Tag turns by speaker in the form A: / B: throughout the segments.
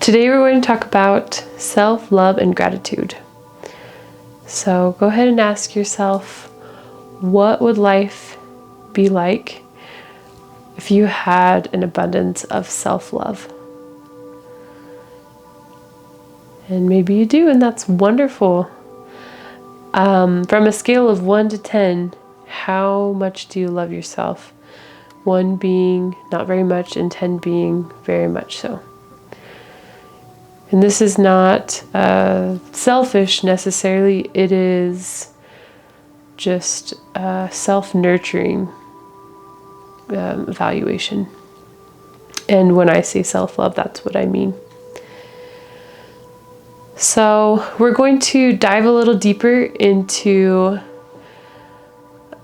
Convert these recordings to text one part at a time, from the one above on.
A: Today we're going to talk about self-love and gratitude. So go ahead and ask yourself, what would life be like if you had an abundance of self-love? And maybe you do, and that's wonderful. From a scale of 1 to 10, how much do you love yourself? 1 being not very much and 10 being very much so. And this is not selfish necessarily, it is just self-nurturing evaluation. And when I say self-love, that's what I mean. So we're going to dive a little deeper into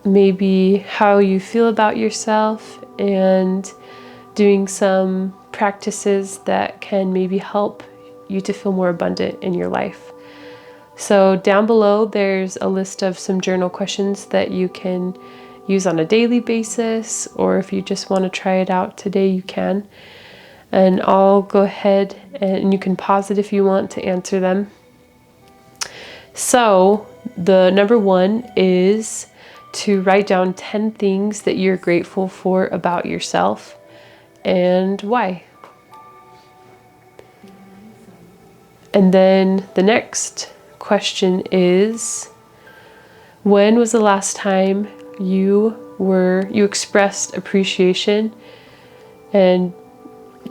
A: maybe how you feel about yourself and doing some practices that can maybe help you to feel more abundant in your life. So down below there's a list of some journal questions that you can use on a daily basis, or if you just want to try it out today, you can. And I'll go ahead and you can pause it if you want to answer them. So the number 1 is to write down 10 things that you're grateful for about yourself and why. And then the next question is, when was the last time you expressed appreciation and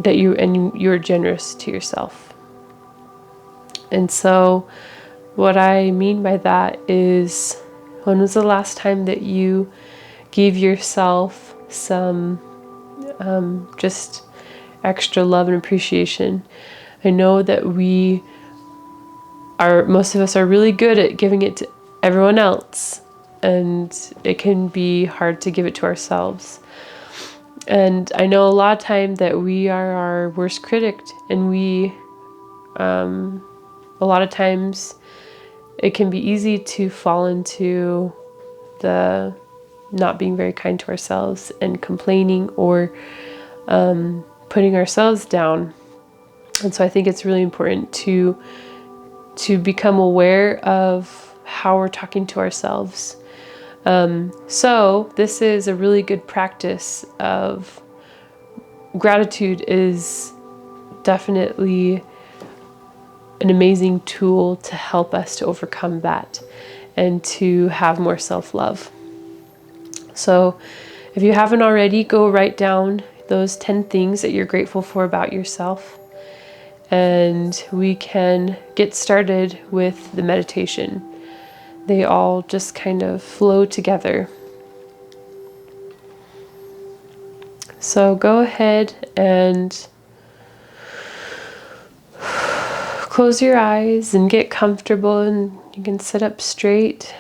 A: that you're generous to yourself? And so what I mean by that is, when was the last time that you gave yourself some just extra love and appreciation? I know that most of us are really good at giving it to everyone else, and it can be hard to give it to ourselves. And I know a lot of time that we are our worst critic, and a lot of times it can be easy to fall into the not being very kind to ourselves and complaining or putting ourselves down. And so I think it's really important to become aware of how we're talking to ourselves. So this is a really good practice of gratitude. Is definitely an amazing tool to help us to overcome that and to have more self-love. So if you haven't already, go write down those 10 things that you're grateful for about yourself. And we can get started with the meditation. They all just kind of flow together. So go ahead and close your eyes and get comfortable, and you can sit up straight.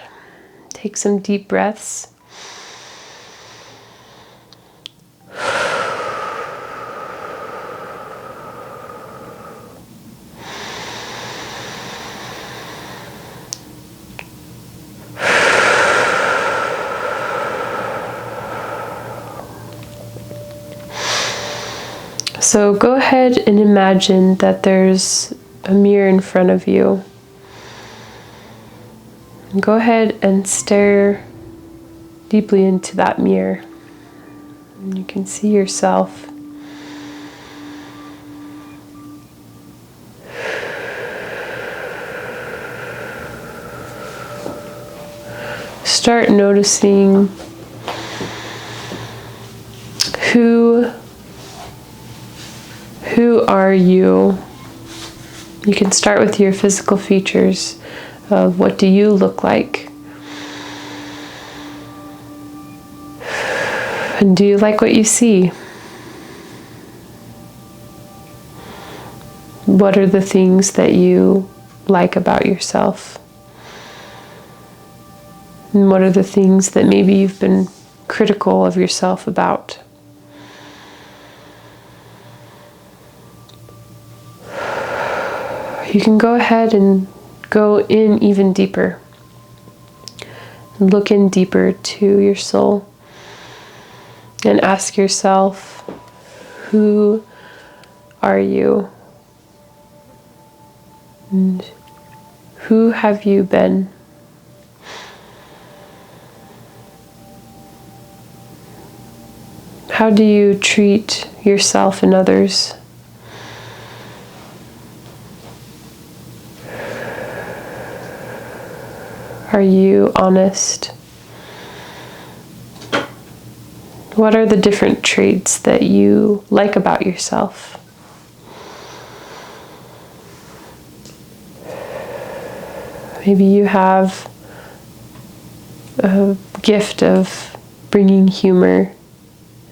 A: Take some deep breaths. So go ahead and imagine that there's a mirror in front of you. And go ahead and stare deeply into that mirror. And you can see yourself. Start noticing who are you? You can start with your physical features of what do you look like? And do you like what you see? What are the things that you like about yourself? And what are the things that maybe you've been critical of yourself about? You can go ahead and go in even deeper. Look in deeper to your soul and ask yourself, who are you? And who have you been? How do you treat yourself and others? Are you honest? What are the different traits that you like about yourself? Maybe you have a gift of bringing humor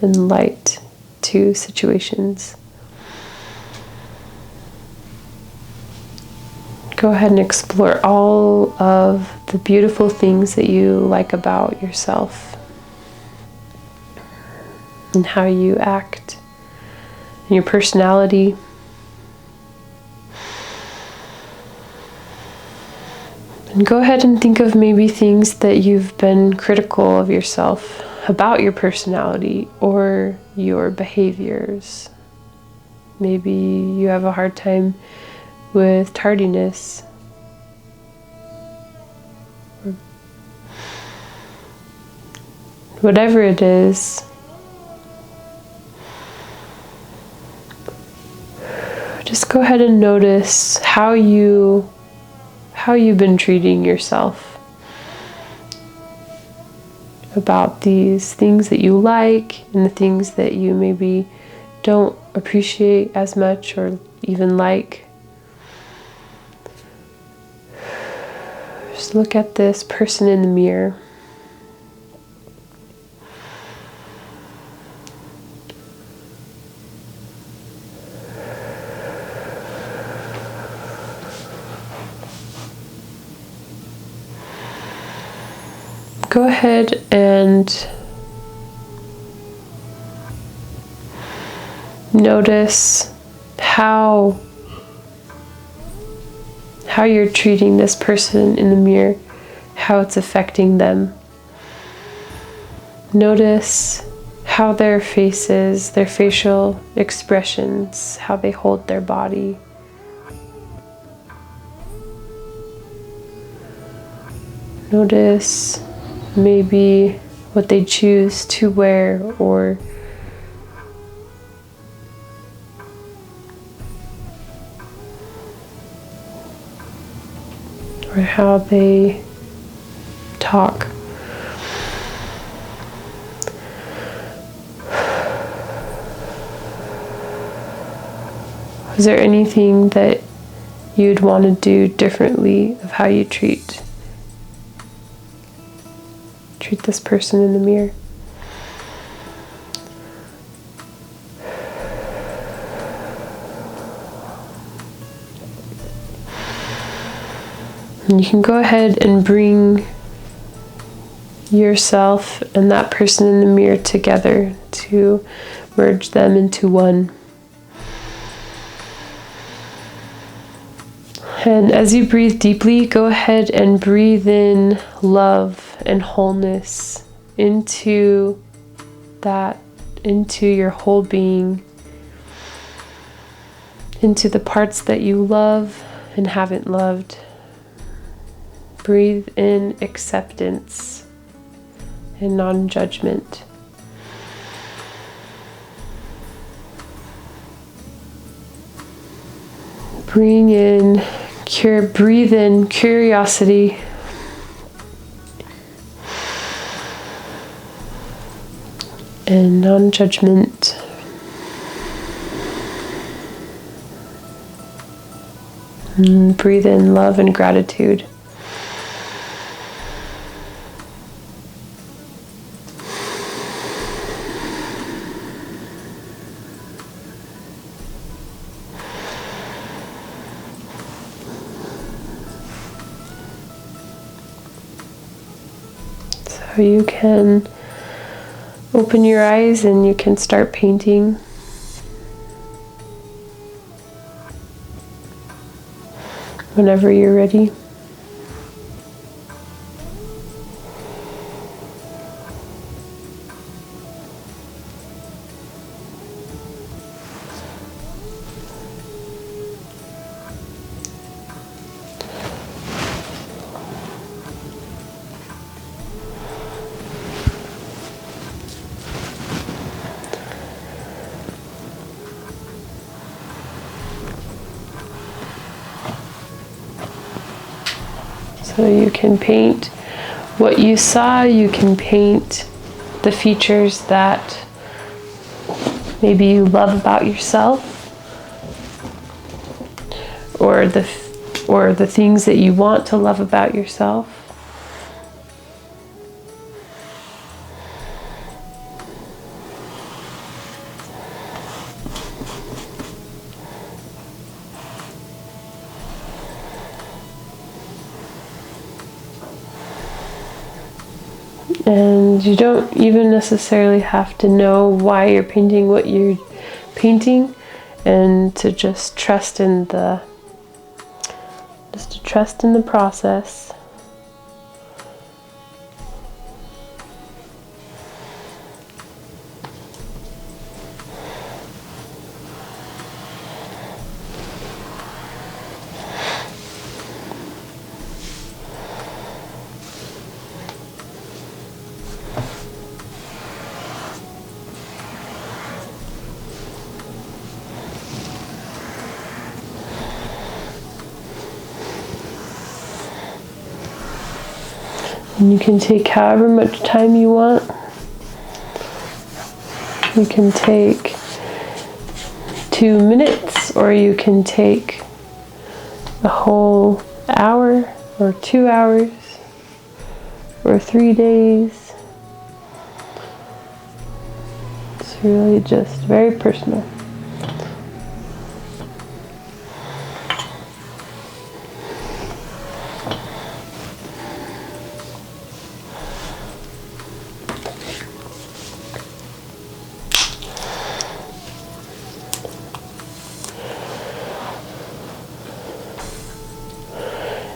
A: and light to situations. Go ahead and explore all of the beautiful things that you like about yourself and how you act and your personality. And go ahead and think of maybe things that you've been critical of yourself about your personality or your behaviors. Maybe you have a hard time with tardiness. Whatever it is, just go ahead and notice how you've been treating yourself about these things that you like and the things that you maybe don't appreciate as much or even like. Just look at this person in the mirror. Go ahead and notice how you're treating this person in the mirror, how it's affecting them. Notice how their faces, their facial expressions, how they hold their body. Notice maybe what they choose to wear or how they talk. Is there anything that you'd want to do differently of how you treat this person in the mirror? And you can go ahead and bring yourself and that person in the mirror together to merge them into one. And as you breathe deeply, go ahead and breathe in love and wholeness into your whole being, into the parts that you love and haven't loved. Breathe in acceptance and non-judgment. Breathe in curiosity. And non-judgment. And breathe in love and gratitude. So you can open your eyes and you can start painting. Whenever you're ready. So you can paint what you saw, you can paint the features that maybe you love about yourself, or the things that you want to love about yourself. And you don't even necessarily have to know why you're painting what you're painting, and to just trust in the process. And you can take however much time you want. You can take 2 minutes, or you can take a whole hour, or 2 hours, or 3 days. It's really just very personal.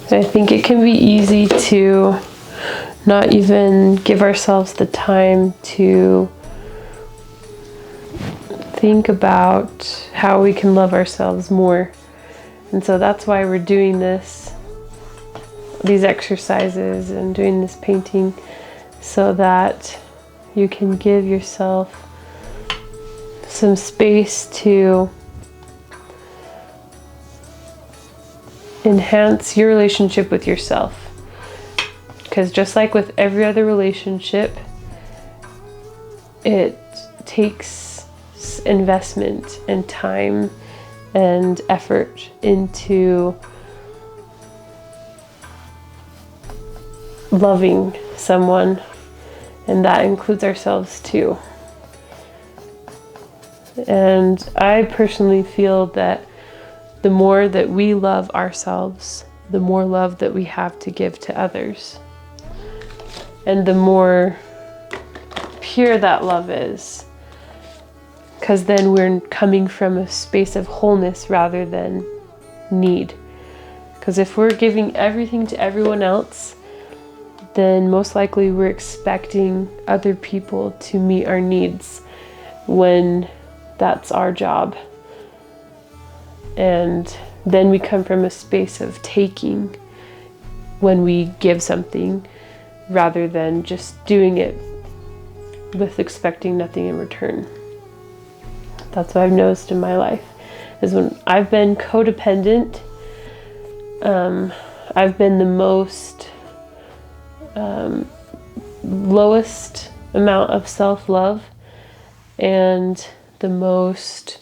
A: I think it can be easy to not even give ourselves the time to think about how we can love ourselves more. And so that's why we're doing these exercises and doing this painting, so that you can give yourself some space to enhance your relationship with yourself. Because just like with every other relationship, it takes investment and time and effort into loving someone, and that includes ourselves too. And I personally feel that the more that we love ourselves, the more love that we have to give to others. And the more pure that love is, because then we're coming from a space of wholeness rather than need. Because if we're giving everything to everyone else, then most likely we're expecting other people to meet our needs when that's our job. And then we come from a space of taking when we give something, rather than just doing it with expecting nothing in return. That's what I've noticed in my life, is when I've been codependent, I've been the most lowest amount of self-love, and the most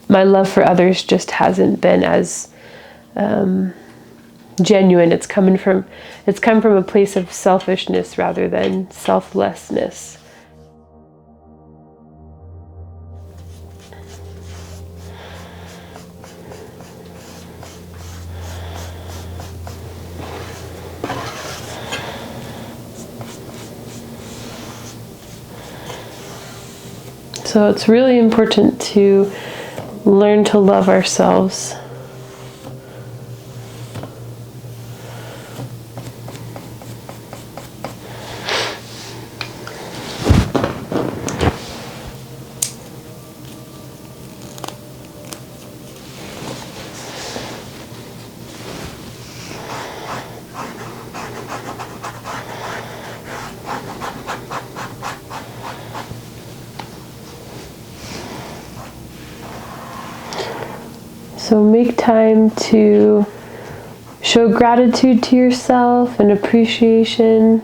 A: my love for others just hasn't been as genuine. It's come from a place of selfishness rather than selflessness. So it's really important to learn to love ourselves. So make time to show gratitude to yourself and appreciation.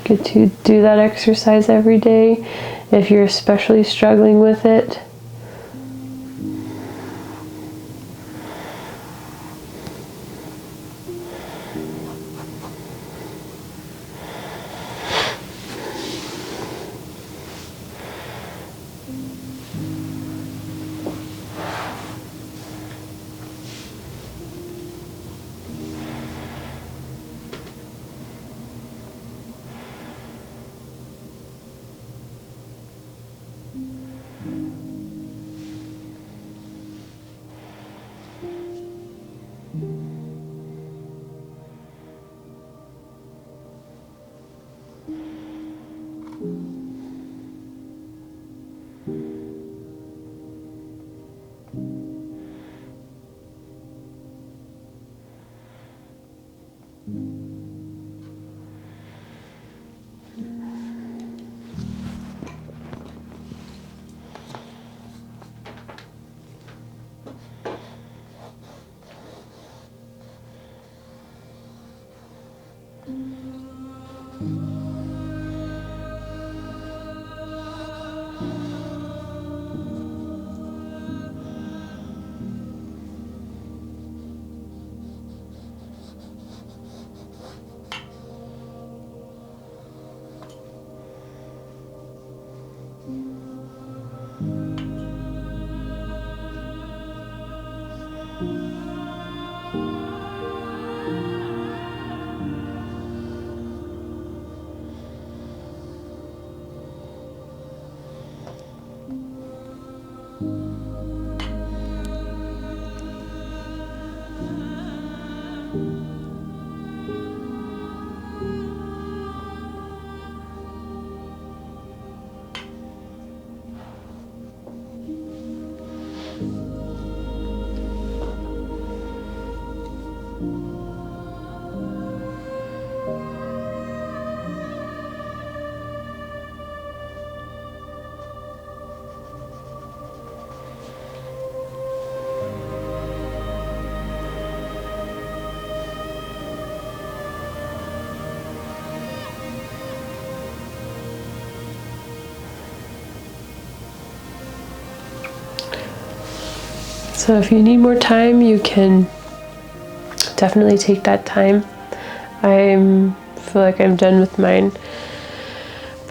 A: Get to do that exercise every day if you're especially struggling with it. So if you need more time, you can definitely take that time. I feel like I'm done with mine.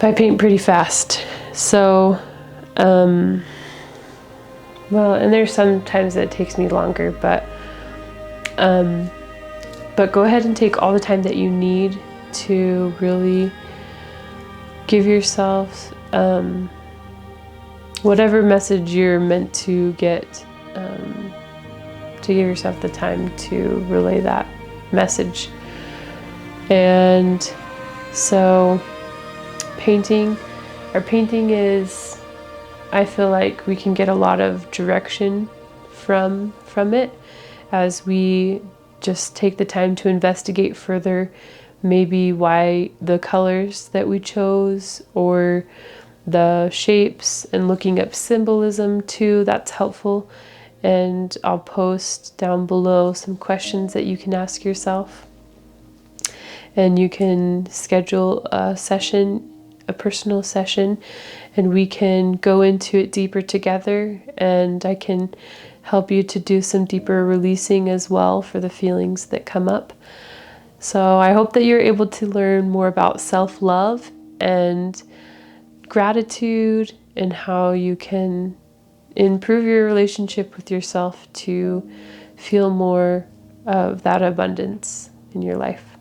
A: I paint pretty fast. So, well, and there's sometimes that it takes me longer, but go ahead and take all the time that you need to really give yourself whatever message you're meant to get, to give yourself the time to relay that message. And so painting is, I feel like we can get a lot of direction from it as we just take the time to investigate further, maybe why the colors that we chose or the shapes, and looking up symbolism too. That's helpful. And I'll post down below some questions that you can ask yourself. And you can schedule a session, a personal session, and we can go into it deeper together, and I can help you to do some deeper releasing as well for the feelings that come up. So I hope that you're able to learn more about self-love and gratitude and how you can improve your relationship with yourself to feel more of that abundance in your life.